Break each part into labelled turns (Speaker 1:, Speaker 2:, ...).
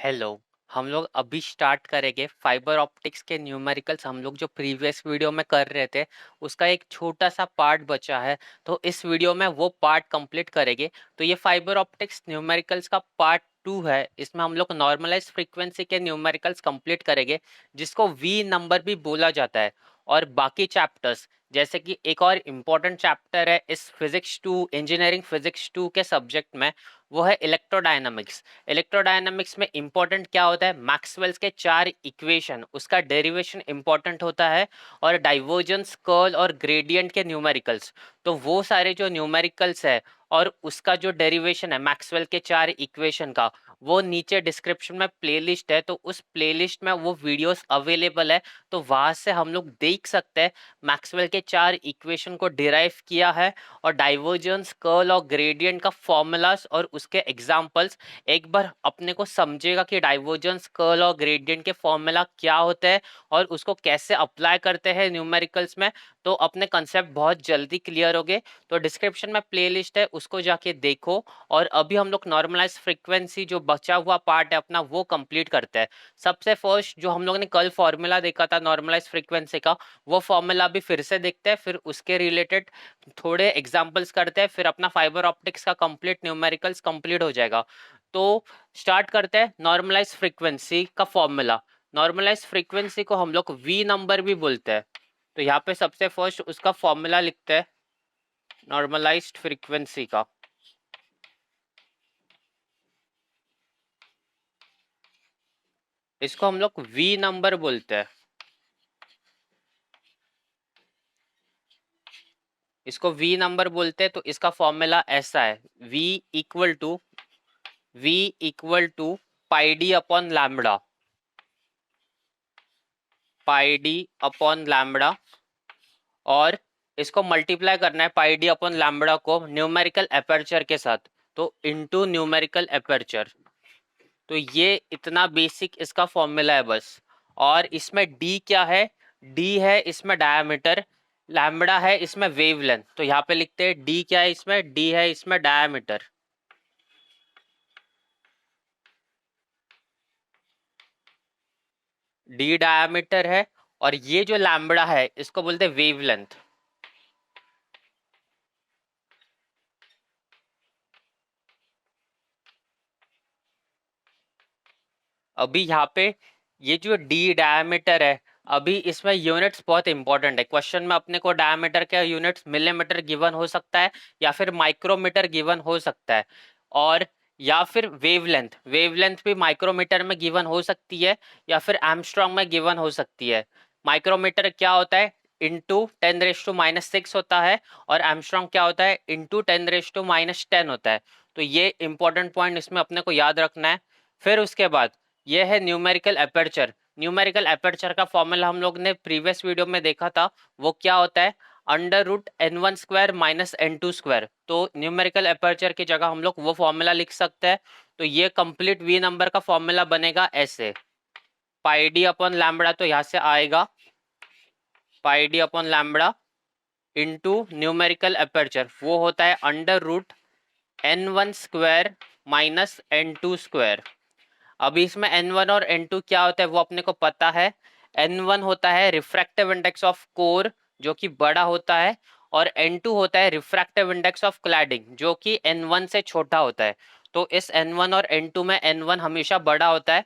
Speaker 1: Hello. हम लोग अभी स्टार्ट करेंगे फाइबर ऑप्टिक्स के न्यूमेरिकल्स। हम लोग जो प्रीवियस वीडियो में कर रहे थे उसका एक छोटा सा पार्ट बचा है, तो इस वीडियो में वो पार्ट कंप्लीट करेंगे। तो ये फाइबर ऑप्टिक्स न्यूमेरिकल्स का पार्ट 2 है। इसमें हम लोग नॉर्मलाइज फ्रीक्वेंसी के न्यूमेरिकल्स कंप्लीट करेंगे, जिसको वी नंबर भी बोला जाता है। और बाकी चैप्टर्स, जैसे कि एक और इम्पोर्टेंट चैप्टर है इस फिजिक्स 2 इंजीनियरिंग फिजिक्स 2 के सब्जेक्ट में, वो है इलेक्ट्रोडायनामिक्स। इलेक्ट्रोडायनामिक्स में इंपॉर्टेंट क्या होता है? मैक्सवेल्स के 4 इक्वेशन, उसका डेरिवेशन इंपॉर्टेंट होता है। और डाइवर्जेंस, कर्ल और ग्रेडियंट के न्यूमेरिकल्स, तो वो सारे जो न्यूमेरिकल्स है और उसका जो डेरिवेशन है मैक्सवेल के 4 इक्वेशन का, वो नीचे डिस्क्रिप्शन में प्लेलिस्ट है, तो उस प्लेलिस्ट में वो वीडियोस अवेलेबल है। तो वहां से हम लोग देख सकते हैं मैक्सवेल के 4 इक्वेशन को डिराइव किया है, और डाइवर्जेंस, कर्ल और ग्रेडियंट का फॉर्मूलाज और उसके एग्जांपल्स एक बार अपने को समझेगा कि डाइवर्जेंस, कर्ल और ग्रेडियंट के फॉर्मूला क्या होते हैं और उसको कैसे अप्लाई करते हैं न्यूमेरिकल्स में, तो अपने कंसेप्ट बहुत जल्दी क्लियर हो गए। तो डिस्क्रिप्शन में प्लेलिस्ट है, उसको जाके देखो। और अभी हम लोग नॉर्मलाइज फ्रीक्वेंसी जो बचा हुआ पार्ट है अपना, वो कंप्लीट करते हैं। सबसे फर्स्ट जो हम लोग ने कल फॉर्मूला देखा था नॉर्मलाइज फ्रीक्वेंसी का, वो फॉर्मूला भी फिर से देखते हैं, फिर उसके रिलेटेड थोड़े एग्जांपल्स करते हैं, फिर अपना फाइबर ऑप्टिक्स का कंप्लीट न्यूमेरिकल्स कंप्लीट हो जाएगा। तो स्टार्ट करते हैं नॉर्मलाइज फ्रीक्वेंसी का फॉर्मूला। नॉर्मलाइज फ्रीक्वेंसी को हम लोग वी नंबर भी बोलते हैं। तो यहाँ पे सबसे फर्स्ट उसका फॉर्मूला लिखते हैं नॉर्मलाइज्ड फ्रीक्वेंसी का। इसको हम लोग वी नंबर बोलते हैं। इसको वी नंबर बोलते हैं। तो इसका फॉर्मूला ऐसा है, V equal to pi D upon lambda, pi D upon lambda. और इसको मल्टीप्लाई करना है पाई डी अपॉन लैम्बडा को न्यूमेरिकल एपर्चर के साथ, तो इनटू न्यूमेरिकल एपर्चर। तो ये इतना बेसिक इसका फॉर्मूला है बस। और इसमें डी क्या है? डी है इसमें डायमीटर, लैम्बडा है इसमें वेवलेंथ। तो यहाँ पे लिखते हैं डी क्या है इसमें? डी है इसमें डायमीटर। डी डायमीटर है, और ये जो लैम्बडा है इसको बोलते हैं वेवलेंथ। अभी यहाँ पे ये जो डी डायमीटर है, अभी इसमें यूनिट्स बहुत इंपॉर्टेंट है। क्वेश्चन में अपने को डायमीटर के यूनिट्स मिलीमीटर गिवन हो सकता है, या फिर माइक्रोमीटर गिवन हो सकता है, और या फिर वेवलेंथ, वेवलेंथ भी माइक्रोमीटर में गिवन हो सकती है, या फिर एमस्ट्रॉन्ग में गिवन हो सकती है। माइक्रोमीटर क्या होता है? इंटू 10⁻⁻⁶ होता है, और एमस्ट्रॉन्ग क्या होता है? इंटू 10⁻⁻10 होता है। तो ये इंपॉर्टेंट पॉइंट इसमें अपने को याद रखना है। फिर उसके बाद ये है न्यूमेरिकल एपर्चर। न्यूमेरिकल एपर्चर का फॉर्मूला हम लोग ने प्रीवियस वीडियो में देखा था, वो क्या होता है? √n1² minus n2²। तो न्यूमेरिकल एपर्चर की जगह हम लोग वो फॉर्मूला लिख सकते हैं। तो ये कंप्लीट वी नंबर का फॉर्मूला बनेगा ऐसे, पाई डी अपॉन लैम्बडा, तो यहाँ से आएगा pi D upon lambda into numerical aperture, वो होता है √n1² माइनस n2²। अभी इसमें n1 और n2 क्या होता है वो अपने को पता है। n1 होता है रिफ्रैक्टिव इंडेक्स ऑफ कोर, जो कि बड़ा होता है, और n2 होता है रिफ्रैक्टिव इंडेक्स ऑफ क्लैडिंग, जो कि n1 से छोटा होता है। तो इस n1 और n2 में n1 हमेशा बड़ा होता है।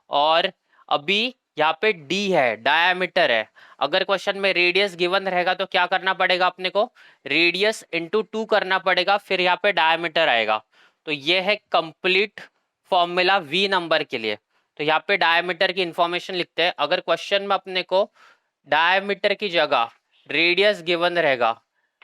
Speaker 1: और अभी यहाँ पे d है, डायामीटर है। अगर क्वेश्चन में रेडियस गिवन रहेगा तो क्या करना पड़ेगा अपने को? रेडियस इंटू 2 करना पड़ेगा, फिर यहाँ पे डायामीटर आएगा। तो ये है कंप्लीट फॉर्मूला वी नंबर के लिए। तो यहाँ पे डायमीटर की इंफॉर्मेशन लिखते हैं। अगर क्वेश्चन में अपने को डायमीटर की जगह रेडियस गिवन रहेगा,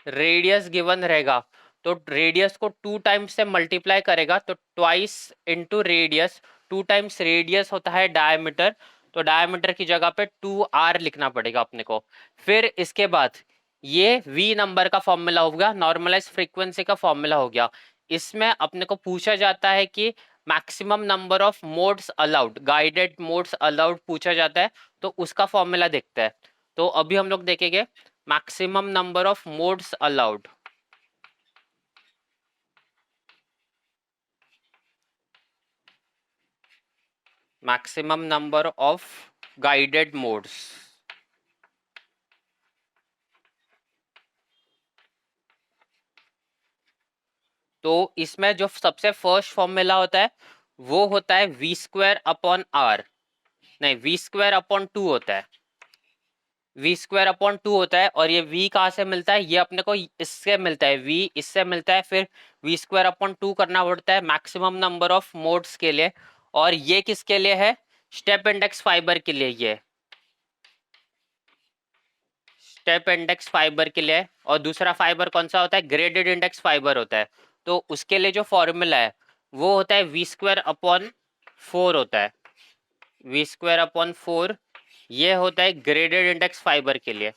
Speaker 1: रेडियस गिवन रहेगा, तो रेडियस को 2 टाइम्स से मल्टीप्लाई करेगा, तो twice into radius. 2 times radius होता है डायमीटर, तो डायमीटर की जगह पे 2r लिखना पड़ेगा अपने को। फिर इसके बाद ये वी नंबर का फॉर्मूला हो गया, नॉर्मलाइज फ्रीक्वेंसी का फॉर्मूला हो गया। इसमें अपने को पूछा जाता है कि maximum number of modes allowed, guided modes allowed पूछा जाता है, तो उसका फॉर्मूला देखते हैं। तो अभी हम लोग देखेंगे maximum number of modes allowed. Maximum number of guided modes. तो इसमें जो सबसे फर्स्ट फॉर्मूला होता है वो होता है वी स्क्वायर अपॉन आर, नहीं वी स्क्वायर अपॉन टू होता है, वी स्क्वायर अपॉन टू होता है। और ये v कहाँ से मिलता है, ये अपने को इससे मिलता है, v इससे मिलता है, फिर वी स्क्वायर अपॉन टू करना पड़ता है मैक्सिमम नंबर ऑफ मोड्स के लिए। और ये किसके लिए है, स्टेप इंडेक्स फाइबर के लिए, ये स्टेप इंडेक्स फाइबर के लिए। और दूसरा फाइबर कौन सा होता है, ग्रेडेड इंडेक्स फाइबर होता है। तो उसके लिए जो फॉर्मूला है वो होता है वी स्क्वायर अपॉन फोर होता है, वी स्क्वायर अपॉन फोर, ये होता है ग्रेडेड इंडेक्स फाइबर के लिए।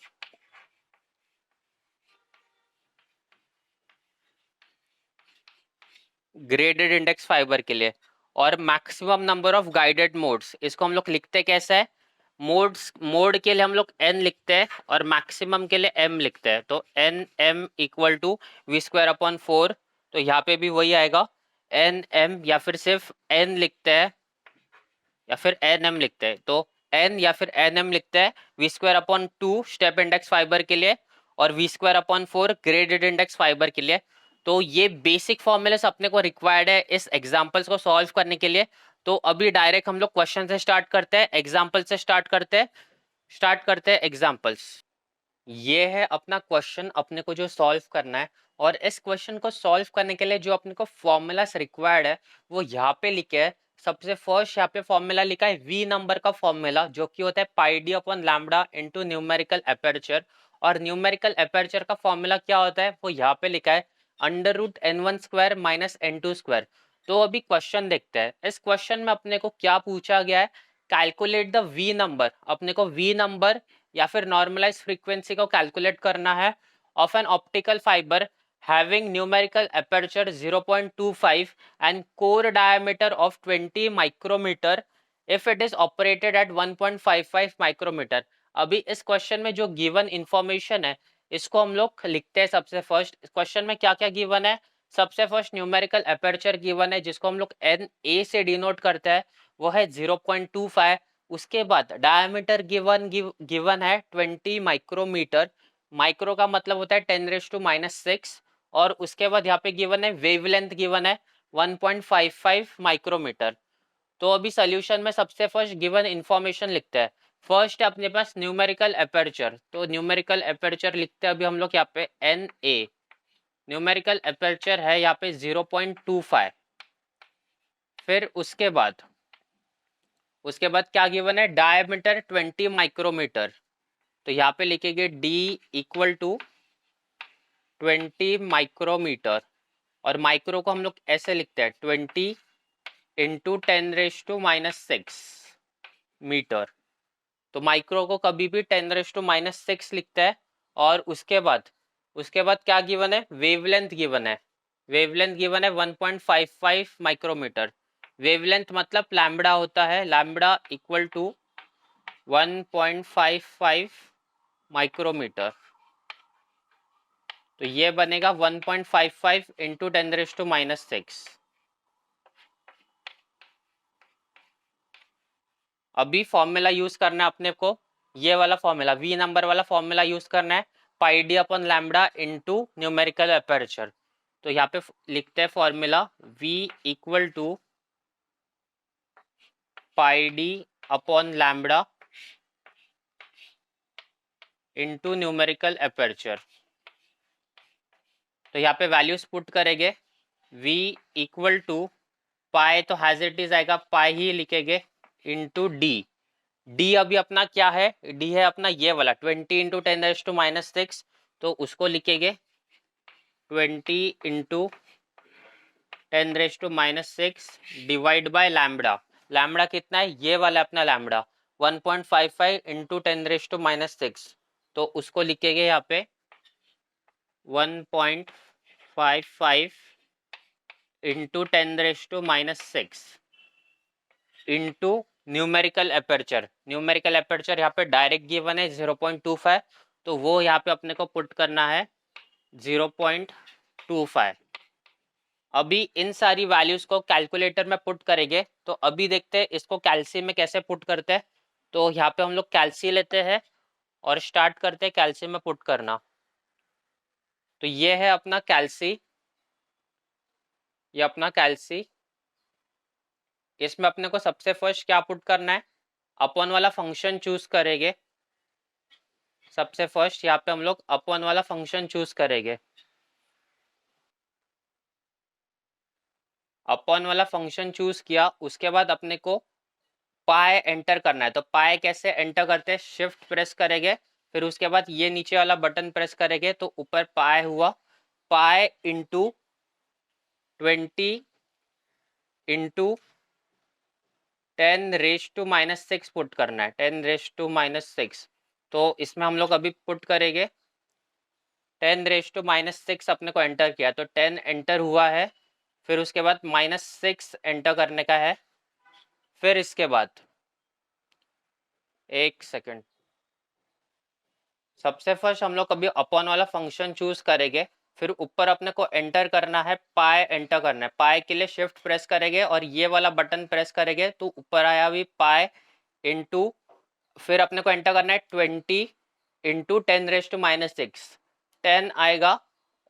Speaker 1: ग्रेडेड इंडेक्स फाइबर के लिए। और maximum number of guided modes, इसको हम लोग लिखते कैसे है, मोड्स, मोड के लिए हम लोग n लिखते हैं और मैक्सिमम के लिए m लिखते हैं। तो n m equal to V square upon four, तो यहाँ पे भी वही आएगा n m, या फिर सिर्फ n लिखते हैं या फिर एन एम लिखते हैं। तो एन या फिर एन एम लिखते हैं V square upon two step index fibre के लिए और V square upon four graded index fibre के लिए। तो ये बेसिक फॉर्मूलेस अपने को रिक्वायर्ड है इस एग्जाम्पल्स को सॉल्व करने के लिए। तो अभी डायरेक्ट हम लोग क्वेश्चन से स्टार्ट करते हैं, एग्जाम्पल से स्टार्ट करते हैं एग्जाम्पल्स। ये है अपना क्वेश्चन, अपने को जो सॉल्व करना है। और इस क्वेश्चन को सॉल्व करने के लिए जो अपने को फॉर्मूलास रिक्वायर्ड है वो यहाँ पे लिखे है। सबसे फर्स्ट यहाँ पे फॉर्मूला लिखा है वी नंबर का फॉर्मूला, जो कि होता है pi D upon lambda into numerical aperture. और न्यूमेरिकल एपर्चर का फॉर्मूला क्या होता है वो यहाँ पे लिखा है under root N one square minus N two square. तो अभी क्वेश्चन देखते हैं, इस क्वेश्चन में अपने को क्या पूछा गया है, कैलकुलेट द वी नंबर। अपने को वी नंबर या फिर नॉर्मलाइज फ्रीक्वेंसी को कैलकुलेट करना है of an optical fibre having numerical aperture 0.25 and core diameter of 20 micrometer if it is operated at 1.55 micrometer। अभी इस क्वेश्चन में जो गिवन इंफॉर्मेशन है इसको हम लोग लिखते हैं। सबसे फर्स्ट क्वेश्चन में क्या क्या गिवन है, सबसे फर्स्ट न्यूमेरिकल एपर्चर गिवन है जिसको हम लोग एन ए से डिनोट करते हैं, वो है 0.25। उसके बाद डायमीटर गिवन है 20 माइक्रोमीटर, माइक्रो का मतलब होता है 10⁻⁻⁶। और उसके बाद यहाँ पे गिवन है वेवलेंथ गिवन है 1.55 माइक्रोमीटर। तो अभी सोल्यूशन में सबसे फर्स्ट गिवन इंफॉर्मेशन लिखते हैं। फर्स्ट है अपने पास न्यूमेरिकल एपर्चर, तो न्यूमेरिकल एपर्चर लिखते हैं अभी हम लोग यहाँ पे एन ए, न्यूमेरिकल एपर्चर है यहाँ पे 0.25। फिर उसके बाद क्या गिवन है, डायमीटर 20 माइक्रोमीटर, तो यहाँ पे लिखेंगे d इक्वल टू 20 माइक्रोमीटर। और माइक्रो को हम लोग ऐसे लिखते हैं 20 इंटू 10⁻⁻⁶ मीटर। तो माइक्रो को कभी भी 10⁻⁻⁶ लिखता है। और उसके बाद क्या गिवन है, वेवलेंथ गिवन है, वेवलेंथ गिवन है 1.55 माइक्रोमीटर। वेवलेंथ मतलब लैम्बडा होता है, लैम्बडा इक्वल टू 1.55 माइक्रोमीटर। तो ये बनेगा 1.55 इंटू 10⁻⁻⁶। अभी फॉर्मूला यूज करना है अपने को, ये वाला फॉर्मूला वी नंबर वाला फॉर्मूला यूज करना है, pi D upon lambda into numerical aperture. तो यहाँ पे लिखते हैं formula V equal to pi D upon lambda into numerical aperture. तो यहाँ पे वैल्यूज पुट करेंगे, v इक्वल टू पाई, तो हैज इट इज आएगा पाई ही लिखेंगे इंटू डी। डी अभी अपना क्या है, डी है अपना ये वाला 20 इंटू 10⁻⁻⁶, तो उसको लिखेंगे 20 into 10⁻⁻⁶ divide by lambda. Lambda कितना है, ये वाला अपना लैम्बडा 1.55 इंटू 10⁻⁻⁶, तो उसको लिखेंगे यहाँ पे 1.55 into 10⁻⁻⁶ into numerical aperture. Numerical aperture यहाँ पे डायरेक्ट गिवन है 0.25, तो वो यहाँ पे अपने को पुट करना है 0.25। अभी इन सारी वैल्यूज को कैलकुलेटर में पुट करेंगे। तो अभी देखते हैं इसको कैल्सी में कैसे पुट करते हैं। तो यहाँ पे हम लोग कैल्सी लेते हैं और स्टार्ट करते हैं कैल्सी में पुट करना। तो ये है अपना कैल्सी, ये अपना कैल्सी। इसमें अपने को सबसे फर्स्ट क्या पुट करना है, अपॉन वाला फंक्शन चूज करेंगे। सबसे फर्स्ट यहाँ पे हम लोग अपॉन वाला फंक्शन चूज करेंगे। अपॉन वाला फंक्शन चूज किया, उसके बाद अपने को पाई एंटर करना है। तो पाई कैसे एंटर करते हैं, शिफ्ट प्रेस करेंगे, फिर उसके बाद ये नीचे वाला बटन प्रेस करेंगे तो ऊपर पाई हुआ। पाई इंटू 20 × 10⁻⁻6 पुट करना है, 10⁻⁻6। तो इसमें हम लोग अभी पुट करेंगे 10⁻⁻6 अपने को एंटर किया तो 10 एंटर हुआ है। फिर उसके बाद -6 एंटर करने का है। फिर इसके बाद एक सेकंड, सबसे फर्स्ट हम लोग अभी अपॉन वाला फंक्शन चूज करेंगे। फिर ऊपर अपने को एंटर करना है, पाई एंटर करना है। पाई के लिए शिफ्ट प्रेस करेंगे और ये वाला बटन प्रेस करेंगे तो ऊपर आया अभी पाई इंटू, फिर अपने को एंटर करना है 20 × 10⁻⁻6, 10 आएगा।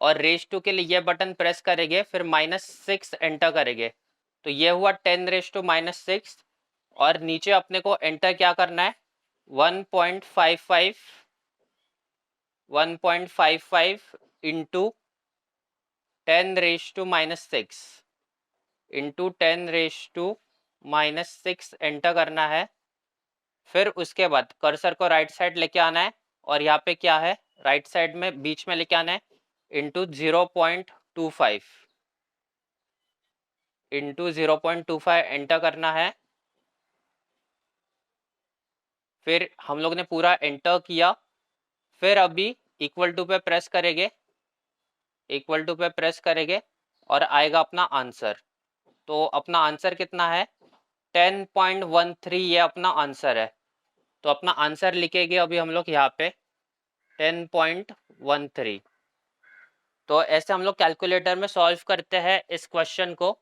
Speaker 1: और रेस टू के लिए ये बटन प्रेस करेंगे, फिर -6 एंटर करेंगे तो ये हुआ 10⁻⁻6। और नीचे अपने को एंटर क्या करना है, 1.55 इंटू 10⁻⁻6 इंटू 10⁻⁻6 एंटर करना है। फिर उसके बाद कर्सर को राइट साइड लेके आना है और यहाँ पे क्या है, राइट साइड में बीच में लेके आना है, इंटू 0.25 इंटू 0.25 एंटर करना है। फिर हम लोग ने पूरा एंटर किया। फिर अभी इक्वल टू पे प्रेस करेंगे, इक्वल टू पे प्रेस करेंगे और आएगा अपना आंसर। तो अपना आंसर कितना है, 10.13, ये अपना आंसर है। तो अपना आंसर लिखेंगे अभी हम लोग यहाँ पे 10.13। तो ऐसे हम लोग कैलकुलेटर में सॉल्व करते हैं इस क्वेश्चन को।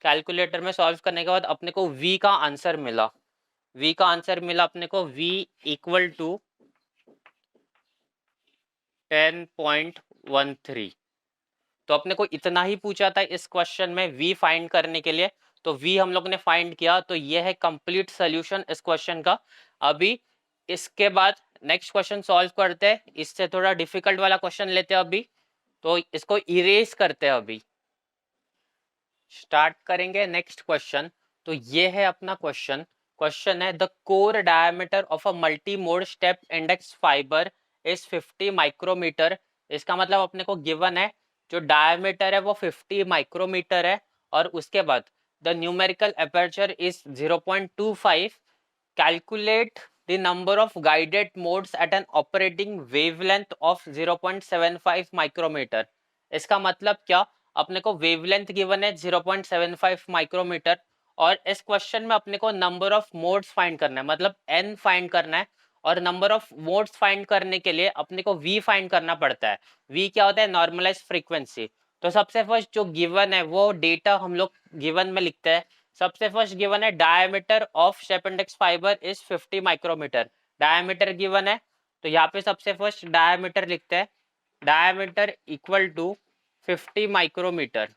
Speaker 1: कैलकुलेटर में सॉल्व करने के बाद अपने को v का आंसर मिला। v का आंसर मिला अपने को, v इक्वल टू 10.13। तो अपने को इतना ही पूछा था इस क्वेश्चन में v फाइंड करने के लिए। तो v हम लोग ने फाइंड किया। तो ये है कंप्लीट सॉल्यूशन इस क्वेश्चन का। अभी इसके बाद नेक्स्ट क्वेश्चन सॉल्व करते हैं, इससे थोड़ा डिफिकल्ट वाला क्वेश्चन लेते हैं अभी। तो इसको इरेज करते हैं, अभी स्टार्ट करेंगे नेक्स्ट क्वेश्चन। तो ये है अपना क्वेश्चन। क्वेश्चन है the core diameter of a multi mode step index fibre is 50 micrometre. इसका मतलब अपने को गिवन है जो डायमीटर है वो 50 माइक्रोमीटर है। और उसके बाद the numerical aperture is 0.25। Calculate the number of guided modes at an operating wavelength of 0.75 micrometre. इसका मतलब क्या, अपने को वेवलेंथ गिवन है 0.75 माइक्रोमीटर और इस क्वेश्चन में अपने को नंबर ऑफ मोड्स फाइंड करना है, मतलब n फाइंड करना है। और नंबर ऑफ मोड्स फाइंड करने के लिए अपने को v फाइंड करना पड़ता है। v क्या होता है, नॉर्मलाइज फ्रीक्वेंसी। तो सबसे फर्स्ट जो गिवन है वो डेटा हम लोग गिवन में लिखते हैं। सबसे फर्स्ट गिवन है diameter of step index fibre is 50 micrometre. Diameter given है तो यहाँ पे सबसे फर्स्ट डायमीटर लिखते हैं। Diameter equal to 50 micrometre.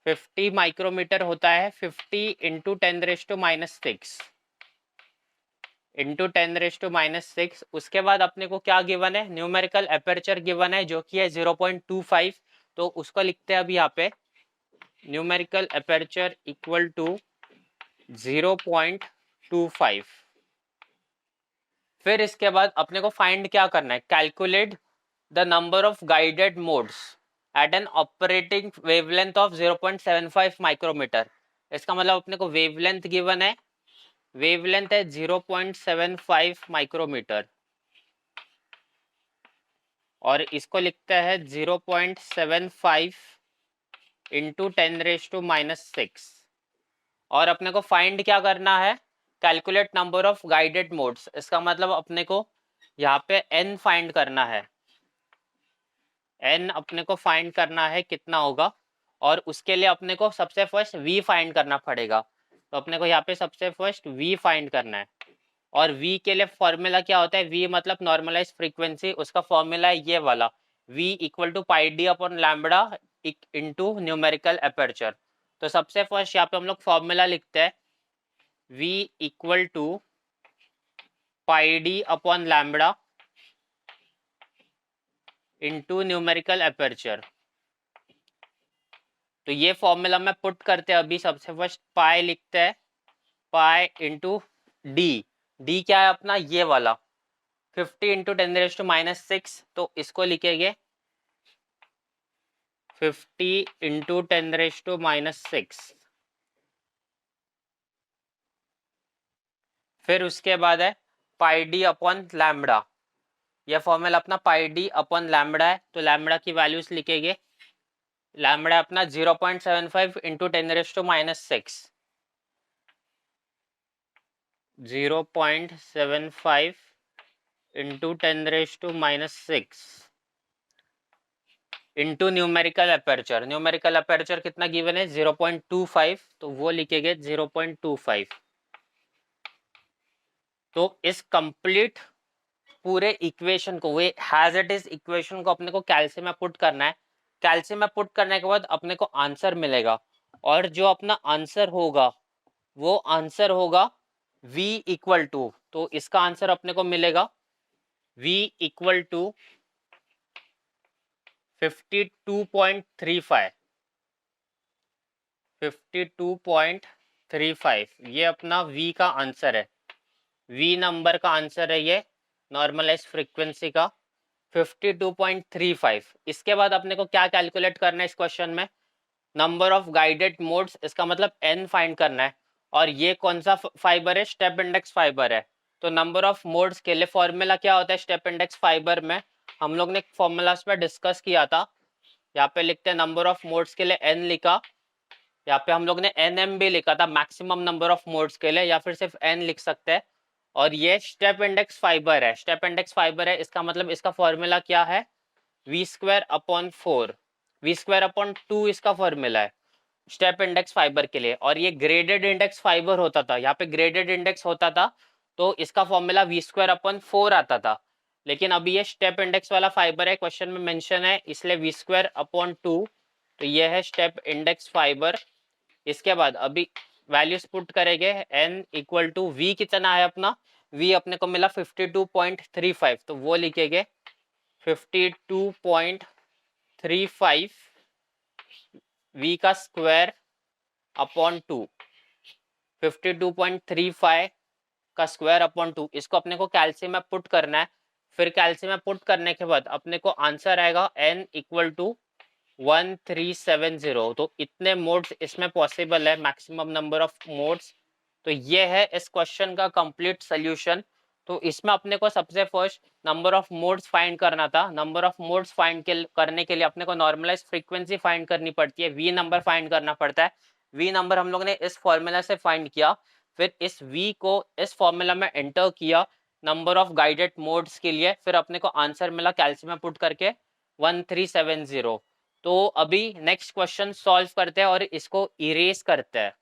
Speaker 1: 50 micrometre होता है 50 इंटू 10⁻⁻6 इंटू 10⁻⁻6। उसके बाद अपने को क्या गिवन है, न्यूमेरिकल अपर्चर गिवन है जो कि है 0.25। तो उसको लिखते हैं अभी यहाँ पे, न्यूमेरिकल अपर्चर इक्वल टू 0.25। फिर इसके बाद अपने को फाइंड क्या करना है, calculate the number of guided modes at an operating wavelength of 0.75 micrometre. इसका मतलब अपने को वेवलेंथ गिवन है, वेवलेंथ है 0.75 माइक्रोमीटर और इसको लिखता है 0.75 इंटू 10⁻⁻6। और अपने को फाइंड क्या करना है, calculate number of guided modes. इसका मतलब अपने को यहाँ पे n फाइंड करना है। n अपने को फाइंड करना है कितना होगा, और उसके लिए अपने को सबसे फर्स्ट v फाइंड करना पड़ेगा। तो अपने को यहाँ पे सबसे फर्स्ट v फाइंड करना है, और v के लिए फॉर्मूला क्या होता है, v मतलब नॉर्मलाइज फ्रीक्वेंसी, उसका फॉर्मूला है ये वाला, v equal to pi D upon lambda into numerical aperture. तो सबसे फर्स्ट यहाँ पे हम लोग फॉर्मूला लिखते हैं, v equal to pi D upon lambda into numerical aperture. तो ये फॉर्मूला में पुट करते हैं अभी। सबसे फर्स्ट पाई लिखते हैं, पाई इंटू डी, डी क्या है अपना ये वाला 50 इंटू 10⁻⁻⁶, तो इसको लिखेंगे 50 इंटू 10⁻⁻⁶। फिर उसके बाद है पाई डी अपॉन लैम्बडा, यह फॉर्मूला अपना पाई डी अपॉन लैम्बडा है, तो लैम्बडा की वैल्यूज लिखेंगे, लैम्बडा अपना 0.75 into 10⁻⁻⁶, 0.75 into 10⁻⁻⁶ into numerical aperture. Numerical aperture कितना गिवन है 0.25, तो वो लिखेंगे 0.25। तो इस कंप्लीट पूरे इक्वेशन को, वे हैज इट इज इक्वेशन को अपने को कैल्सी में पुट करना है। कैल्सी में पुट करने के बाद अपने को आंसर मिलेगा, और जो अपना आंसर होगा वो आंसर होगा v इक्वल टू, तो इसका आंसर अपने को मिलेगा v इक्वल टू 52.35, 52.35 ये अपना v का आंसर है, v नंबर का आंसर है ये नॉर्मलाइज फ्रीक्वेंसी का 52.35। इसके बाद अपने को क्या कैलकुलेट करना है इस क्वेश्चन में, नंबर ऑफ गाइडेड मोड्स, इसका मतलब n फाइंड करना है, और ये कौन सा फाइबर है, स्टेप इंडेक्स फाइबर है। तो नंबर ऑफ मोड्स के लिए फॉर्मूला क्या होता है स्टेप इंडेक्स फाइबर में, हम लोग ने फॉर्मूलाज पे डिस्कस किया था। यहाँ पे लिखते हैं नंबर ऑफ मोड्स के लिए n लिखा, यहाँ पे हम लोग ने nm भी लिखा था मैक्सिमम नंबर ऑफ मोड्स के लिए, या फिर सिर्फ n लिख सकते हैं। और ये स्टेप इंडेक्स फाइबर है, स्टेप इंडेक्स फाइबर है, इसका मतलब इसका फॉर्मूला क्या है, v² अपॉन 4, v² अपॉन 2 इसका फॉर्मूला है स्टेप इंडेक्स फाइबर के लिए। और ये ग्रेडेड इंडेक्स फाइबर होता था, यहाँ पे ग्रेडेड इंडेक्स होता था, तो इसका फॉर्मूला v² अपॉन 4 आता था। लेकिन अभी ये स्टेप इंडेक्स वाला फाइबर है, क्वेश्चन में मेंशन है, इसलिए v² अपॉन 2, तो ये है स्टेप इंडेक्स फाइबर। इसके बाद अभी वैल्यूज पुट करेंगे, n इक्वल टू v कितना है अपना, v अपने को मिला 52.35, तो वो लिखेंगे 52.35 v का स्क्वायर अपॉन 2, 52.35 का स्क्वायर अपॉन 2, इसको अपने को कैल्सी में पुट करना है। फिर कैल्सी में पुट करने के बाद अपने को आंसर आएगा n इक्वल टू 1370। तो इतने मोड्स इसमें पॉसिबल है, मैक्सिमम नंबर ऑफ मोड्स। तो ये है इस क्वेश्चन का कंप्लीट सोल्यूशन। तो इसमें अपने को सबसे first number of modes find करना था। नंबर ऑफ मोड्स फाइंड करने के लिए अपने को नॉर्मलाइज फ्रीक्वेंसी फाइंड करनी पड़ती है, वी नंबर फाइंड करना पड़ता है। वी नंबर हम लोग ने इस फॉर्मूला से फाइंड किया, फिर इस वी को इस फॉर्मूला में एंटर किया नंबर ऑफ गाइडेड मोड्स के लिए, फिर अपने को आंसर मिला कैल्सी में पुट करके 1370। तो अभी नेक्स्ट क्वेश्चन सॉल्व करते हैं और इसको इरेज करते हैं।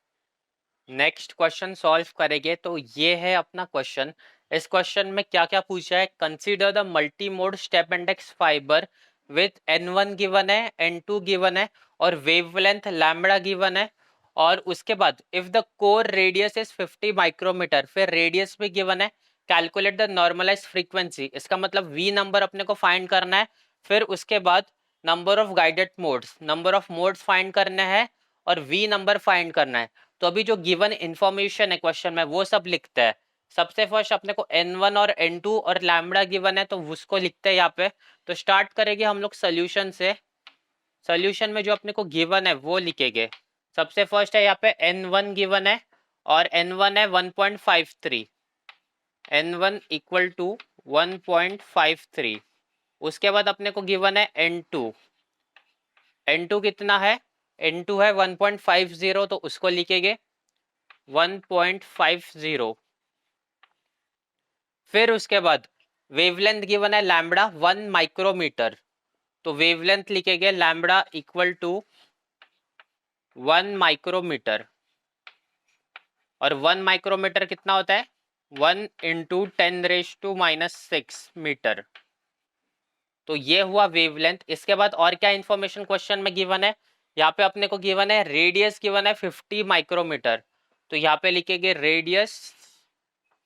Speaker 1: नेक्स्ट क्वेश्चन सॉल्व करेंगे, तो ये है अपना क्वेश्चन। इस क्वेश्चन में क्या क्या पूछा है, consider the multi mode step index fibre with n1 given है, n2 गिवन है, और वेवलेंथ लैम्बडा गिवन है। और उसके बाद if the core radius is 50 micrometre, फिर रेडियस भी गिवन है, कैलकुलेट द नॉर्मलाइज फ्रीक्वेंसी, इसका मतलब v नंबर अपने को फाइंड करना है। फिर उसके बाद number of guided modes, number of modes find करना है, और v नंबर फाइंड करना है। तो अभी जो गिवन इंफॉर्मेशन है क्वेश्चन में वो सब लिखते हैं। सबसे फर्स्ट अपने को n1 और n2 और लैम्बडा गिवन है, तो उसको लिखते हैं यहाँ पे। तो स्टार्ट करेंगे हम लोग सोल्यूशन से। सोल्यूशन में जो अपने को गिवन है वो लिखेंगे। सबसे फर्स्ट है यहाँ पे n1 गिवन है, और n1 है 1.53, n1 इक्वल टू 1.53। उसके बाद अपने को गिवन है n2, n2 कितना है, n2 है 1.50, तो उसको लिखेंगे 1.50। फिर उसके बाद वेवलेंथ गिवन है लैम्बडा 1 माइक्रोमीटर, तो वेवलेंथ लिखेंगे लैम्बडा इक्वल टू 1 माइक्रोमीटर, और 1 माइक्रोमीटर कितना होता है 1 इंटू 10⁻⁻⁶ मीटर। तो ये हुआ वेवलेंथ। इसके बाद और क्या इंफॉर्मेशन क्वेश्चन में गिवन है, यहाँ पे अपने को गिवन है रेडियस गिवन है 50 माइक्रोमीटर। तो यहाँ पे लिखेंगे रेडियस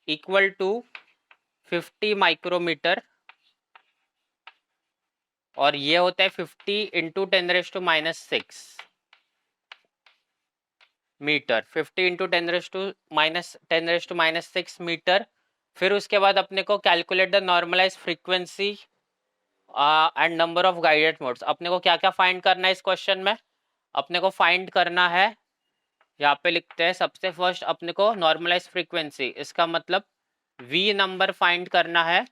Speaker 1: इक्वल टू 50 माइक्रोमीटर, और ये होता है 50 इंटू 10⁻⁻⁶ मीटर। 50 into 10⁻⁻⁶ metre. फिर उसके बाद अपने को calculate the normalise frequency and number of guided modes. अपने को क्या क्या फाइंड करना है इस क्वेश्चन में, अपने को फाइंड करना है, यहाँ पे लिखते हैं सबसे फर्स्ट अपने को नॉर्मलाइज फ्रीक्वेंसी, इसका मतलब v नंबर फाइंड करना है,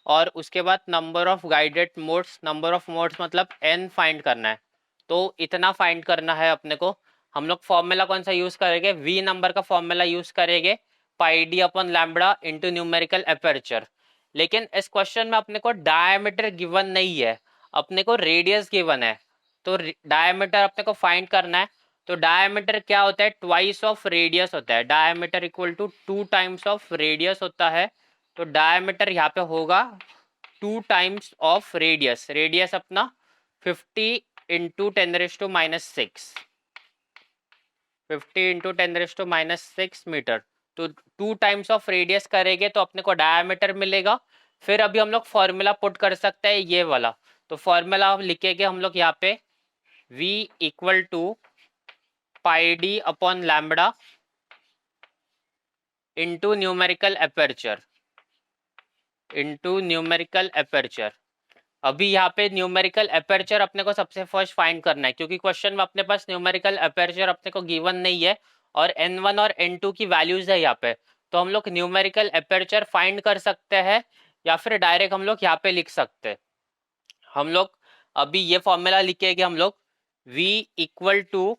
Speaker 1: और उसके बाद number of guided modes, number of modes मतलब n फाइंड करना है। तो इतना फाइंड करना है अपने को। हम लोग फॉर्मूला कौन सा यूज करेंगे, v नंबर का फॉर्मूला यूज करेंगे, pi D upon lambda into numerical aperture. लेकिन इस क्वेश्चन में अपने को डायमीटर गिवन नहीं है, अपने को रेडियस गिवन है। तो डायमीटर अपने को फाइंड करना है। तो डायमीटर क्या होता है, ट्वाइस ऑफ रेडियस होता है। Diameter equal to 2 times of radius होता है। तो डायमीटर यहाँ पे होगा 2 टाइम्स ऑफ रेडियस। रेडियस अपना 50 इंटू 10⁻⁻⁶, 50 इंटू 10⁻⁻⁶ मीटर। तो 2 टाइम्स ऑफ रेडियस करेंगे तो अपने को डायमीटर मिलेगा। फिर अभी हम लोग फॉर्मूला पुट कर सकते हैं ये वाला। तो फॉर्मूला लिखेंगे हम लोग यहाँ पे v equal to pi D upon lambda into numerical aperture, into numerical aperture. अभी यहाँ पे न्यूमेरिकल एपर्चर अपने को सबसे फर्स्ट फाइंड करना है, क्योंकि क्वेश्चन में अपने पास न्यूमेरिकल एपर्चर अपने को गिवन नहीं है, और n1 और n2 की वैल्यूज है यहाँ पे। तो हम लोग न्यूमेरिकल एपर्चर फाइंड कर सकते हैं, या फिर डायरेक्ट हम लोग यहाँ पे लिख सकते हैं। हम लोग अभी ये फॉर्मूला लिखेंगे हम लोग v equal to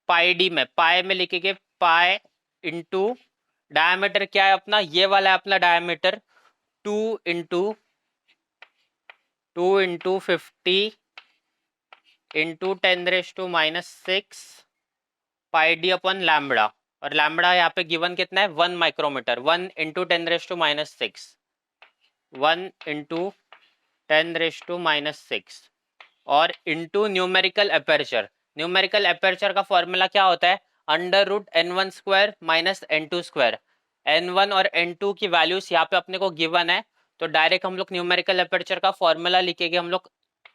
Speaker 1: pi D में, पाई में लिखेंगे पाई इंटू डायमीटर क्या है अपना, ये वाला है अपना डायमीटर, 2 इंटू 50 इंटू 10⁻⁻⁶ पाई डी अपॉन लैम्बडा। और लैम्बडा यहाँ पे गिवन कितना है 1 माइक्रोमीटर, 1 इंटू 10⁻⁻⁶, 1 इंटू 10⁻⁻⁶, और into numerical aperture. Numerical aperture का फॉर्मूला क्या होता है, √n1² माइनस n2²। n1 और n2 की वैल्यूज यहाँ पे अपने को गिवन है, तो डायरेक्ट हम लोग न्यूमेरिकल एपर्चर का फॉर्मूला लिखेंगे, हम लोग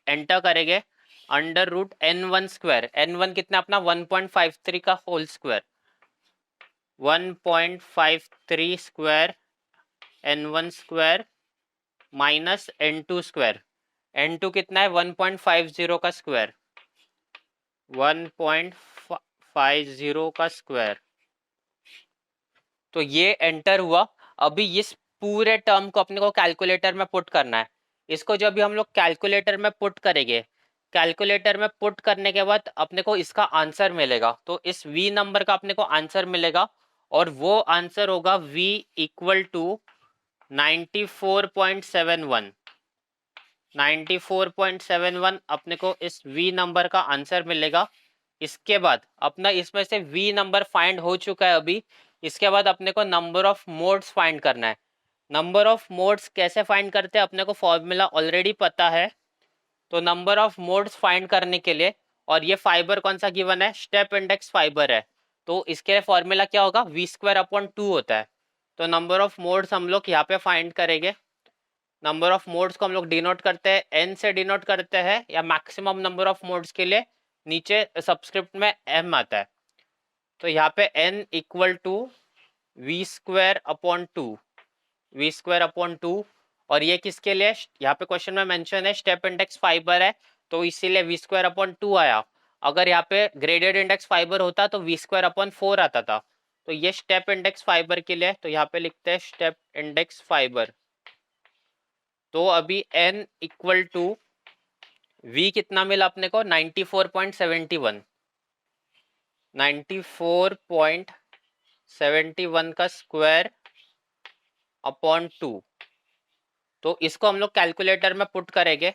Speaker 1: एंटर करेंगे √n1²। n1 कितना अपना 1.53 का whole square, 1.53² n1² minus n2²। n2 कितना है 1.50 का स्क्वायर, 1.50 का स्क्वायर। तो ये एंटर हुआ। अभी इस पूरे टर्म को अपने को कैलकुलेटर में पुट करना है। इसको जब भी हम लोग कैलकुलेटर में पुट करेंगे, कैलकुलेटर में पुट करने के बाद अपने को इसका आंसर मिलेगा। तो इस v नंबर का अपने को आंसर मिलेगा, और वो आंसर होगा v इक्वल टू 94.71। 94.71 अपने को इस v नंबर का आंसर मिलेगा। इसके बाद अपना इसमें से v नंबर फाइंड हो चुका है अभी। इसके बाद अपने को नंबर ऑफ मोड्स फाइंड करना है। नंबर ऑफ मोड्स कैसे फाइंड करते हैं, अपने को फॉर्मूला ऑलरेडी पता है। तो नंबर ऑफ मोड्स फाइंड करने के लिए, और ये फाइबर कौन सा गिवन है, स्टेप इंडेक्स फाइबर है, तो इसके लिए फॉर्मूला क्या होगा, v²/2 होता है। तो नंबर ऑफ मोड्स हम लोग यहाँ पे फाइंड करेंगे। नंबर ऑफ मोड्स को हम लोग डिनोट करते हैं n से डिनोट करते हैं, या मैक्सिमम नंबर ऑफ मोड्स के लिए नीचे सबस्क्रिप्ट में m आता है। तो यहाँ पे n equal to v²/2, v²/2। और ये किसके लिए, यहाँ पे क्वेश्चन में मेंशन है स्टेप इंडेक्स फाइबर है, तो इसीलिए v²/2 आया। अगर यहाँ पे ग्रेडेड इंडेक्स फाइबर होता तो v²/4 आता था। तो ये स्टेप इंडेक्स फाइबर के लिए, तो यहाँ पे लिखते हैं स्टेप इंडेक्स फाइबर। तो अभी n इक्वल टू v कितना मिला अपने को, 94.71, 94.71 का स्क्वायर अपॉन 2। तो इसको हम लोग कैलकुलेटर में पुट करेंगे।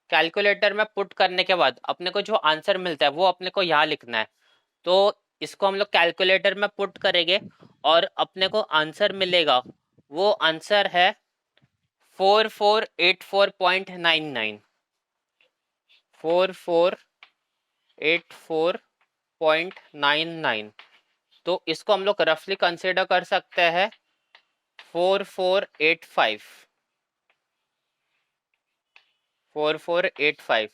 Speaker 1: कैलकुलेटर में पुट करने के बाद अपने को जो आंसर मिलता है वो अपने को यहाँ लिखना है। तो इसको हम लोग कैलकुलेटर में पुट करेंगे और अपने को आंसर मिलेगा, वो आंसर है 4484.99, 4484.99। तो इसको हम लोग रफली कंसिडर कर सकते हैं 4485, 4485।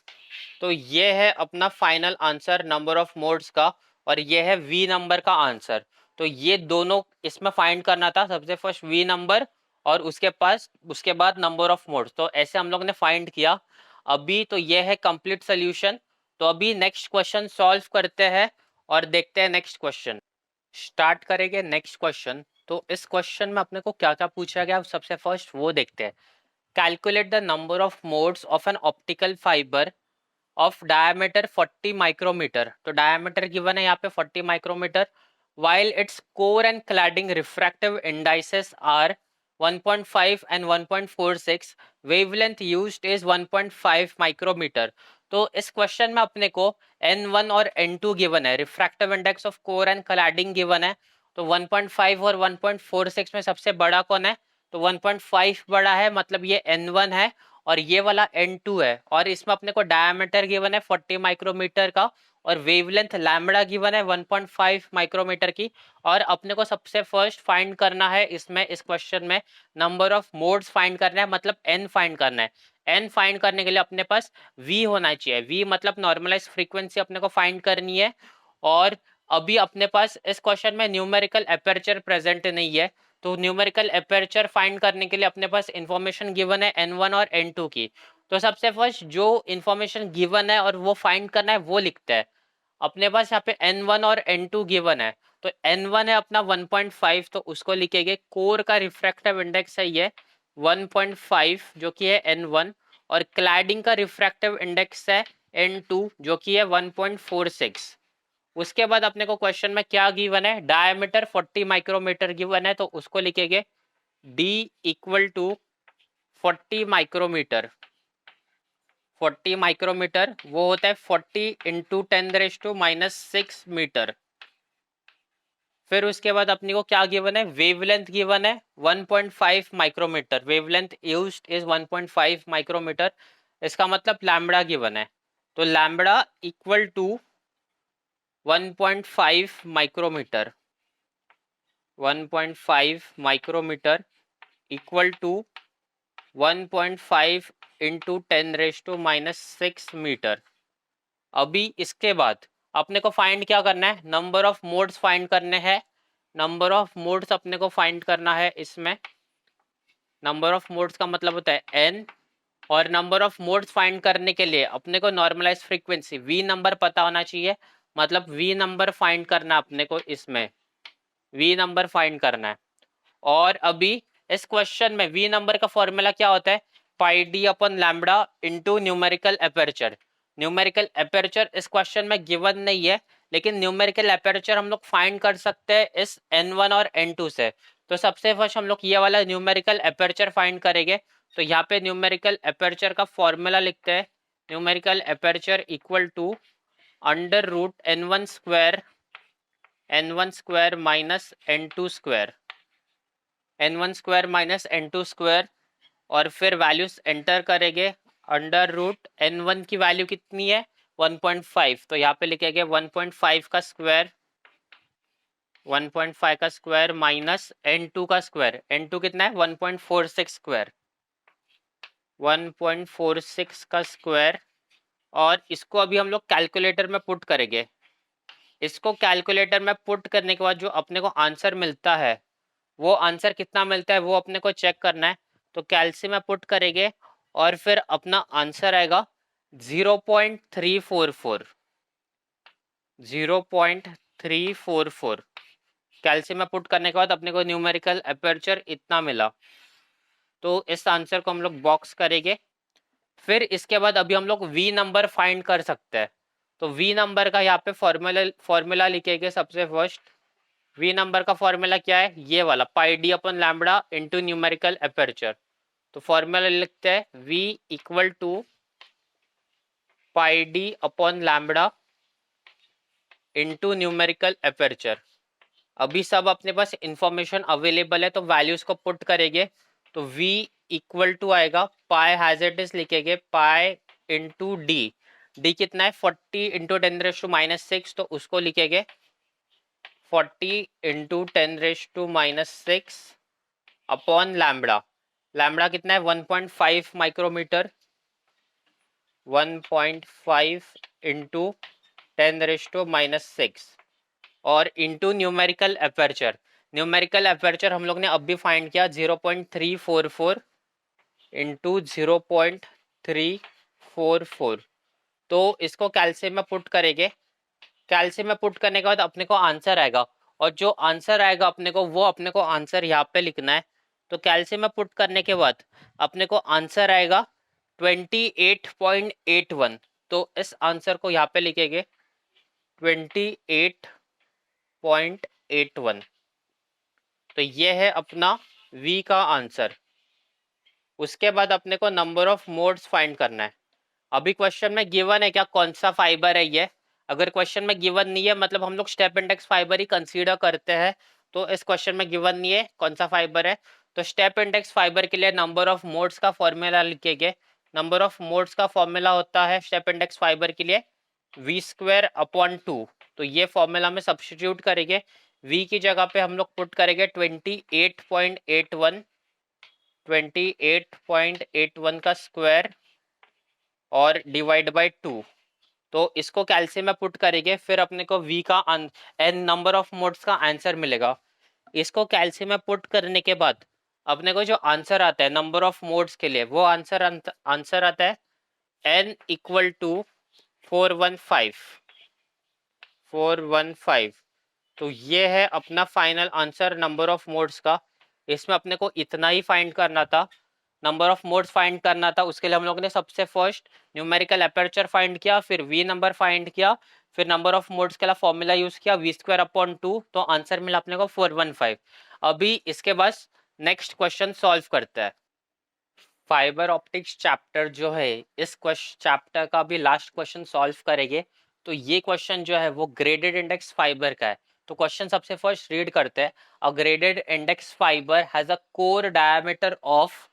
Speaker 1: तो ये है अपना final answer number of modes का, और ये है वी नंबर का आंसर। तो ये दोनों इसमें फाइंड करना था, सबसे फर्स्ट वी नंबर और उसके बाद नंबर ऑफ मोड्स। तो ऐसे हम लोग ने फाइंड किया। अभी तो ये है कंप्लीट सोल्यूशन। तो अभी नेक्स्ट क्वेश्चन सॉल्व करते हैं और देखते हैं नेक्स्ट क्वेश्चन। स्टार्ट करेंगे नेक्स्ट क्वेश्चन। तो इस क्वेश्चन में अपने को क्या क्या पूछा गया सबसे फर्स्ट वो देखते हैं। Calculate the number of modes of an optical fibre of diameter 40 micrometre. तो डायमीटर गिवन है यहाँ पे 40 micrometre. while its core and cladding refractive indices are 1.5 and 1.46, wavelength used is 1.5 micrometre. तो इस क्वेश्चन में अपने को N1 और N2 गिवन है, refractive index of core and cladding given है। तो 1.5 और 1.46 में सबसे बड़ा कौन है? तो 1.5 बड़ा है, मतलब ये N1 है और ये वाला N2 है। और इसमें अपने को डायमीटर गिवन है 40 माइक्रोमीटर का और वेवलेंथ लैम्बडा गिवन है 1.5 माइक्रोमीटर की। और अपने को सबसे फर्स्ट फाइंड करना है इसमें, इस क्वेश्चन में नंबर ऑफ मोड्स फाइंड करना है, मतलब n फाइंड करना है। n फाइंड करने के लिए अपने पास v होना चाहिए। v मतलब नॉर्मलाइज फ्रीक्वेंसी अपने को फाइंड करनी है। और अभी अपने पास इस क्वेश्चन में न्यूमेरिकल एपर्चर प्रेजेंट नहीं है। तो न्यूमेरिकल एपर्चर फाइंड करने के लिए अपने पास इंफॉर्मेशन गिवन है n1 और n2 की। तो सबसे फर्स्ट जो इंफॉर्मेशन गिवन है और वो फाइंड करना है वो लिखते हैं। अपने पास यहाँ पे N1 और N2 गिवन है। तो N1 है अपना 1.5, तो उसको लिखेंगे। कोर का रिफ्रैक्टिव इंडेक्स है ये 1.5 जो कि है N1, और क्लैडिंग का रिफ्रैक्टिव इंडेक्स है N2 जो कि है 1.46। उसके बाद अपने को क्वेश्चन में क्या गिवन है? डायमीटर 40 माइक्रोमीटर गिवन है, तो उसको लिखेंगे D equal to 40 micrometre. 40 micrometre वो होता है 40 इंटू 10⁻⁻6 मीटर। फिर उसके बाद अपने को क्या गिवन है? वेवलेंथ गिवन है 1.5 micrometre. Wavelength used is 1.5 micrometre. इसका मतलब लैम्बडा गिवन है, तो lambda equal to 1.5 micrometre. 1.5 micrometre equal to 1.5 into 10⁻⁻6 metre. अभी इसके बाद अपने को फाइंड क्या करना है? नंबर ऑफ मोड्स फाइंड करने हैं। नंबर ऑफ मोड्स अपने को फाइंड करना है इसमें। नंबर ऑफ मोड्स का मतलब होता है n, और नंबर ऑफ मोड्स फाइंड करने के लिए अपने को नॉर्मलाइज फ्रीक्वेंसी v नंबर पता होना चाहिए। मतलब v नंबर फाइंड करना अपने को, इसमें v नंबर फाइंड करना है। और अभी इस क्वेश्चन में v नंबर का फॉर्मूला क्या होता है? Pi D upon lambda into numerical aperture. Numerical aperture इस क्वेश्चन में गिवन नहीं है, लेकिन न्यूमेरिकल एपर्चर हम लोग फाइंड कर सकते हैं इस n1 और n2 से। तो सबसे फर्स्ट हम लोग ये वाला न्यूमेरिकल एपर्चर फाइंड करेंगे। तो यहाँ पे न्यूमेरिकल एपर्चर का फॉर्मूला लिखते हैं। Numerical aperture equal to under root n1 square minus n2 square, n1 square minus n2 square. और फिर वैल्यूज एंटर करेंगे। अंडर रूट n1 की वैल्यू कितनी है? 1.5, तो यहाँ पे लिखेंगे 1.5 का स्क्वायर, 1.5 का स्क्वायर माइनस n2 का स्क्वायर। n2 कितना है? 1.46 स्क्वायर, 1.46 का स्क्वायर। और इसको अभी हम लोग कैलकुलेटर में पुट करेंगे। इसको कैलकुलेटर में पुट करने के बाद जो अपने को आंसर मिलता है, वो आंसर कितना मिलता है वो अपने को चेक करना है। तो कैल्सी में पुट करेंगे और फिर अपना आंसर आएगा 0.344, 0.344। कैल्सी में पुट करने के बाद अपने को न्यूमेरिकल एपर्चर इतना मिला। तो इस आंसर को हम लोग बॉक्स करेंगे। फिर इसके बाद अभी हम लोग वी नंबर फाइंड कर सकते हैं। तो वी नंबर का यहाँ पे फॉर्मूला लिखेंगे सबसे फर्स्ट। वी नंबर का फॉर्मूला क्या है? ये वाला, pi D upon lambda into numerical aperture. तो फॉर्मूला लिखते हैं v equal to pi D upon lambda into numerical aperture. अभी सब अपने पास इंफॉर्मेशन अवेलेबल है तो वैल्यूज को पुट करेंगे तो v इक्वल टू आएगा पाई हैज इट इज लिखेंगे पाई इंटू डी। डी कितना है 40 इंटू 10⁻⁻6 तो उसको लिखेंगे 40 इंटू 10⁻⁻6 अपॉन लैम्बडा। लैम्बडा कितना है 1.5 माइक्रोमीटर 1.5 इंटू 10⁻⁻6 और into numerical aperture. Numerical aperture हम लोग ने अब भी फाइंड किया 0.344 इंटू 0.344। तो इसको कैल्सियम में पुट करेंगे। कैल्सियम में पुट करने के बाद अपने को आंसर आएगा और जो आंसर आएगा अपने को आंसर यहाँ पे लिखना है। तो कैल्सियम में पुट करने के बाद अपने को आंसर आएगा 28.81। तो इस आंसर को यहाँ पे लिखेंगे 28.81। तो ये है अपना V का आंसर। उसके बाद अपने को नंबर ऑफ मोड्स फाइंड करना है। अभी क्वेश्चन में गिवन है क्या कौन सा फाइबर है ये। अगर क्वेश्चन में गिवन नहीं है मतलब हम लोग स्टेप इंडेक्स फाइबर ही कंसीडर करते हैं। तो इस क्वेश्चन में गिवन नहीं है कौन सा फाइबर है तो स्टेप इंडेक्स फाइबर के लिए नंबर ऑफ मोड्स का फॉर्मूला लिखेंगे। नंबर ऑफ मोड्स का फॉर्मूला होता है स्टेप इंडेक्स फाइबर के लिए v²/2। तो ये फॉर्मूला में सब्स्टिट्यूट करेंगे। v की जगह पे हम लोग पुट करेंगे 28.81 28.81 का स्क्वायर और डिवाइड बाय 2। तो इसको कैल्सियम में पुट करेंगे फिर अपने को v का n नंबर ऑफ मोड्स का आंसर मिलेगा। इसको कैल्सियम में पुट करने के बाद अपने को जो आंसर आता है नंबर ऑफ मोड्स के लिए वो आंसर आता है n इक्वल टू 415। तो ये है अपना final answer number of modes का। इसमें अपने को इतना ही फाइंड करना था, नंबर ऑफ मोड्स फाइंड करना था। उसके लिए हम लोग ने सबसे फर्स्ट न्यूमेरिकल एपर्चर फाइंड किया, फिर वी नंबर फाइंड किया, फिर नंबर ऑफ मोड्स के लिए फॉर्मूला यूज किया v²/2। तो आंसर मिला अपने को 415। अभी इसके बाद नेक्स्ट क्वेश्चन सॉल्व करते हैं। फाइबर ऑप्टिक्स चैप्टर जो है इस चैप्टर का भी लास्ट क्वेश्चन सॉल्व करेंगे। तो ये क्वेश्चन जो है वो ग्रेडेड इंडेक्स फाइबर का है। तो क्वेश्चन सबसे फर्स्ट रीड करते हैं। A graded index fibre has a core diameter of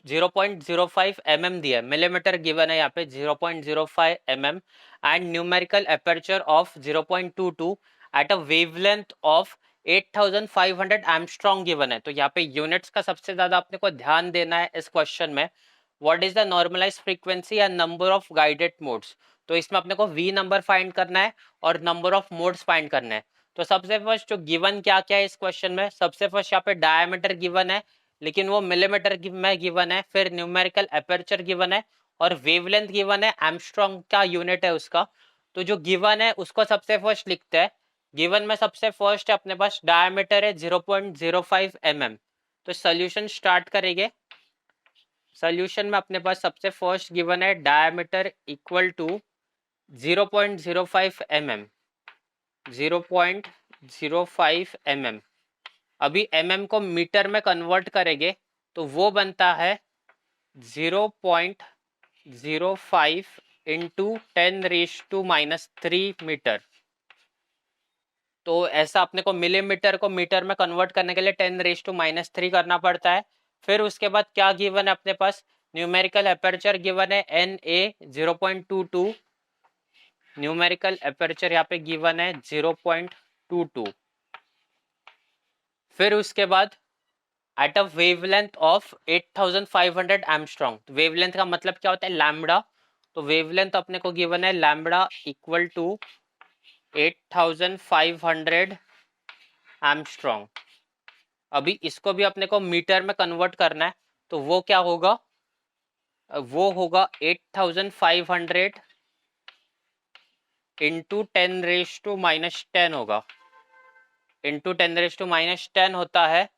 Speaker 1: 0.05 mm दिया है, मिलीमीटर गिवन है यहाँ पे 0.05 mm and numerical aperture of 0.22 at a wavelength of 8500 angstrom given है। तो यहाँ पे यूनिट्स का सबसे ज्यादा अपने को ध्यान देना है इस क्वेश्चन में। What is the normalise frequency and number of guided modes. तो इसमें अपने को v नंबर फाइंड करना है और नंबर ऑफ मोड्स फाइंड करना है। तो सबसे फर्स्ट जो गिवन क्या क्या है इस क्वेश्चन में, सबसे फर्स्ट यहाँ पे डायमीटर गिवन है लेकिन वो मिलीमीटर में गिवन है, फिर न्यूमेरिकल एपर्चर गिवन है और वेवलेंथ गिवन है, एंगस्ट्रॉम का यूनिट है उसका। तो जो गिवन है उसको सबसे फर्स्ट लिखते हैं। गिवन में सबसे फर्स्ट है अपने पास डायमीटर है 0.05 mm। तो सॉल्यूशन स्टार्ट करेंगे। सॉल्यूशन में अपने पास सबसे फर्स्ट गिवन है diameter equal to 0.05 mm 0.05 mm। अभी mm को मीटर में कन्वर्ट करेंगे तो वो बनता है 0.05 इंटू 10⁻³ मीटर। तो ऐसा अपने को मिलीमीटर को मीटर में कन्वर्ट करने के लिए 10⁻³ करना पड़ता है। फिर उसके बाद क्या गिवन है अपने पास, न्यूमेरिकल एपर्चर गिवन है Na 0.22। न्यूमेरिकल एपर्चर यहाँ पे गिवन है 0.22। फिर उसके बाद at a wavelength of 8500 angstrom. Wavelength का मतलब क्या होता है, लैम्बडा। तो वेवलेंथ अपने को गिवन है लैम्बडा इक्वल टू 8500 एंगस्ट्रॉम। अभी इसको भी अपने को मीटर में कन्वर्ट करना है तो वो क्या होगा, वो होगा 8500 इंटू 10⁻⁻10 होगा, इंटू 10⁻⁻10 होता है।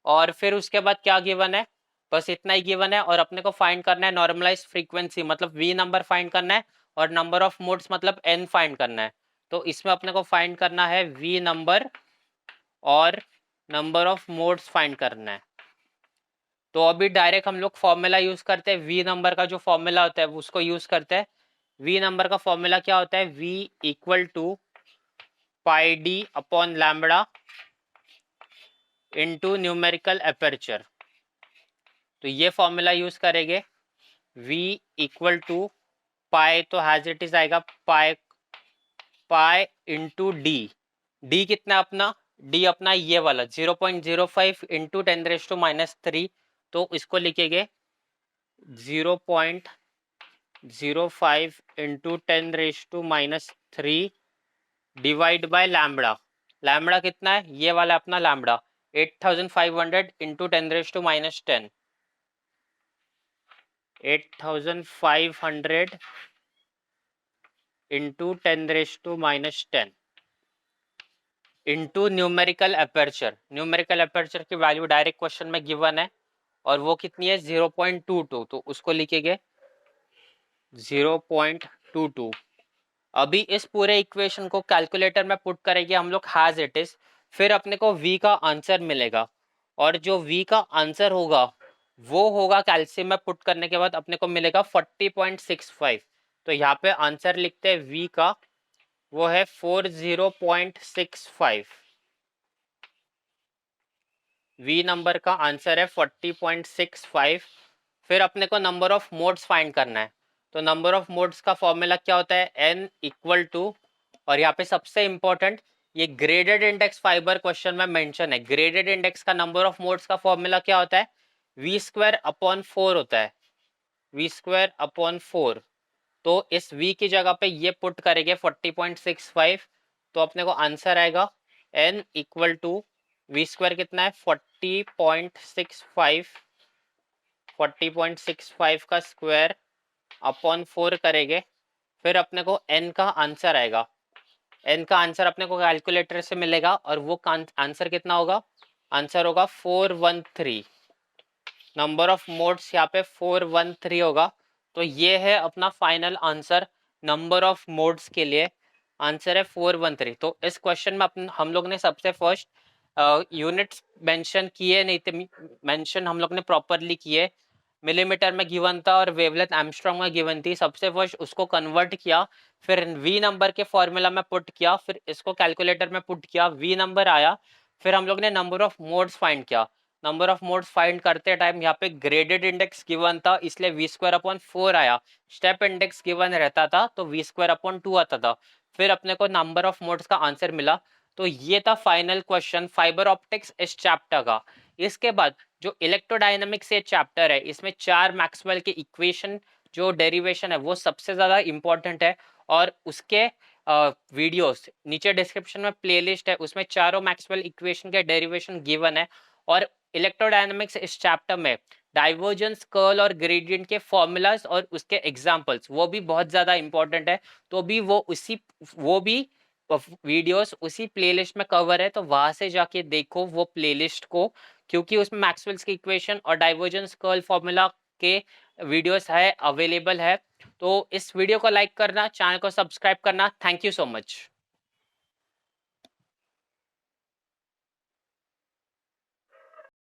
Speaker 1: और फिर उसके बाद क्या गिवन है, बस इतना ही गिवन है। और अपने को फाइंड करना है नॉर्मलाइज फ्रीक्वेंसी मतलब v नंबर फाइंड करना है और नंबर ऑफ मोड्स मतलब n फाइंड करना है। तो इसमें अपने को फाइंड करना है v नंबर और नंबर ऑफ मोड्स फाइंड करना है। तो अभी डायरेक्ट हम लोग फॉर्मूला यूज करते हैं, v नंबर का जो फॉर्मूला होता है उसको यूज करते हैं। वी नंबर का फॉर्मूला क्या होता है, V equal to pi D upon lambda into numerical aperture. तो ये फॉर्मूला यूज करेंगे, v इक्वल टू पाई, तो हैज इट इज आएगा pi pi into D. D कितना अपना, डी अपना ये वाला 0.05 इंटू 10⁻³ तो इसको लिखेंगे 0.05 into 10⁻³ divide by lambda. Lambda कितना है, ये वाला अपना lambda 8500 into 10⁻10, 8500 into 10⁻10 into numerical aperture. Numerical aperture की वैल्यू डायरेक्ट क्वेश्चन में गिवन है और वो कितनी है 0.22, तो उसको लिखेंगे 0.22। अभी इस पूरे इक्वेशन को कैलकुलेटर में पुट करेंगे हम लोग हैज इट इज, फिर अपने को v का आंसर मिलेगा और जो v का आंसर होगा वो होगा कैल्शियम में पुट करने के बाद अपने को मिलेगा 40.65। तो यहाँ पे आंसर लिखते हैं v का, वो है 40.65। v नंबर का आंसर है 40.65। फिर अपने को नंबर ऑफ मोड्स फाइंड करना है। तो नंबर ऑफ मोड्स का फॉर्मूला क्या होता है, n इक्वल टू, और यहाँ पे सबसे इंपॉर्टेंट ये ग्रेडेड इंडेक्स फाइबर क्वेश्चन में मेंशन है, ग्रेडेड इंडेक्स का नंबर ऑफ मोड्स का फॉर्मूला क्या होता है, v² अपॉन 4 होता है, v² अपॉन 4। तो इस v की जगह पे ये पुट करेंगे 40.65, तो अपने को आंसर आएगा n इक्वल टू v² कितना है 40.65, 40.65 का स्क्वायर अपॉन 4 करेंगे, फिर अपने को n का आंसर आएगा। n का आंसर अपने को कैलकुलेटर से मिलेगा और वो आंसर कितना होगा, आंसर होगा 413। नंबर ऑफ मोड्स यहाँ पे 413 होगा। तो ये है अपना final answer number of modes के लिए, आंसर है 413। तो इस क्वेश्चन में हम लोग ने सबसे फर्स्ट यूनिट्स मेंशन किए नहीं थे, मेंशन हम लोग ने प्रॉपरली किए, मिलीमीटर में गिवन था और वेवलेंथ एंगस्ट्रॉम में गिवन थी। सबसे फर्स्ट उसको कन्वर्ट किया, फिर वी नंबर के फॉर्मूला में पुट किया, फिर इसको कैलकुलेटर में पुट किया, वी नंबर आया, फिर हम लोग ने नंबर ऑफ मोड्स फाइंड किया। नंबर ऑफ मोड्स फाइंड करते टाइम यहाँ पे ग्रेडेड इंडेक्स गिवन था इसलिए v² अपॉन 4 आया, स्टेप इंडेक्स गिवन रहता था तो v² अपॉन 2 आता था, फिर अपने को नंबर ऑफ मोड्स का आंसर मिला। तो ये था फाइनल क्वेश्चन फाइबर ऑप्टिक्स इस चैप्टर का। इसके बाद जो इलेक्ट्रोडायनेमिक्स ये चैप्टर है, इसमें 4 मैक्सवेल के इक्वेशन जो डेरिवेशन है वो सबसे ज्यादा इंपॉर्टेंट है, और उसके वीडियोस नीचे डिस्क्रिप्शन में प्लेलिस्ट है, उसमें चारों मैक्सवेल इक्वेशन के डेरिवेशन गिवन है। और इलेक्ट्रोडायनेमिक्स इस चैप्टर में डाइवर्जेंस, कर्ल और ग्रेडियंट के फॉर्मूलाज और उसके एग्जांपल्स वो भी बहुत ज्यादा इंपॉर्टेंट है। तो भी वो भी वीडियोस उसी प्लेलिस्ट में कवर है, तो वहां से जाके देखो वो प्लेलिस्ट को, क्योंकि उसमें मैक्सवेल्स की इक्वेशन और डाइवर्जेंस, कर्ल फॉर्मूला के वीडियोस है अवेलेबल है। तो इस वीडियो को लाइक करना, चैनल को सब्सक्राइब करना। Thank you so much.